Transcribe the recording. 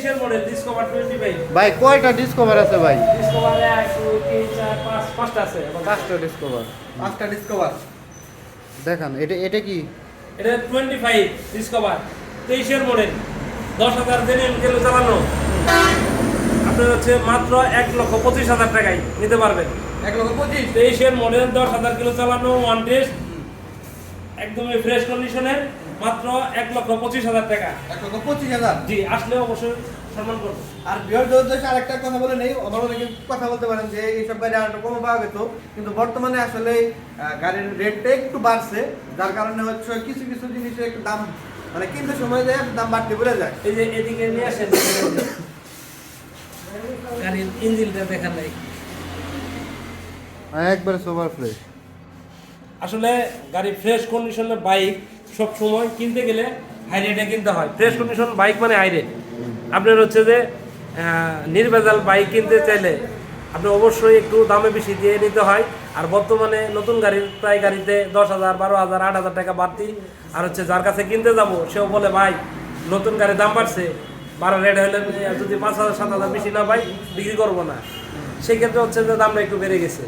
23 এর model discover 25 ভাই কয়টা ডিসকভার আছে ভাই? ডিসকভার 1 2 3 4 5 পাঁচটা আছে। পাঁচটা ডিসকভার। পাঁচটা ডিসকভার দেখান এটা কি? এটা 25 ডিসকভার 23 এর মডেল 10,000 জেনুইন কিলো চালানো। আপনার হচ্ছে মাত্র 1,25,000 টাকায় নিতে পারবেন। 1,25,000 23 এর মডেল 10,000 কিলো চালানো ওয়ান টেস্ট একদমই ফ্রেশ কন্ডিশনের মাত্র 1,25,000 টাকা। 1,25,000 জি, আসলে অবশ্যই সম্মান করব। আর বিহারদের উদ্দেশ্যে আরেকটা কথা বলে নেই, আমার অনেকে কথা বলতে পারেন যে এইসব গাড়ি আর একটু কমে পাওয়া যেত, কিন্তু বর্তমানে আসলে গাড়ির রেটটা একটু বাড়ছে, যার কারণে হচ্ছে কিছু কিছু জিনিসের একটু দাম মানে কিনতে সময় যায় দাম বাড়তে বেড়ে যায়। এই যে এদিকে নিয়ে আসেন, গাড়ির ইঞ্জিনটা দেখার নাই। একবারে সুপার ফ্রেশ। আসলে গাড়ি ফ্রেশ কন্ডিশনের বাইক সব সময় কিনতে গেলে হাই রেটে কিনতে হয়। ফ্রেশ কন্ডিশন বাইক মানে হাই রেট। আপনার হচ্ছে যে নির্ভেজাল বাইক কিনতে চাইলে আপনি অবশ্যই একটু দামে বেশি দিয়ে নিতে হয়। আর বর্তমানে নতুন গাড়ির প্রায় গাড়িতে 10,000 12,000 8,000 টাকা বাড়তি। আর হচ্ছে যার কাছে কিনতে যাব সেও বলে ভাই নতুন গাড়ির দাম বাড়ছে, বাড়া রেট হলে যদি 5,000 7,000 বেশি না পাই বিক্রি করবো না। সেক্ষেত্রে হচ্ছে যে দামটা একটু বেড়ে গেছে।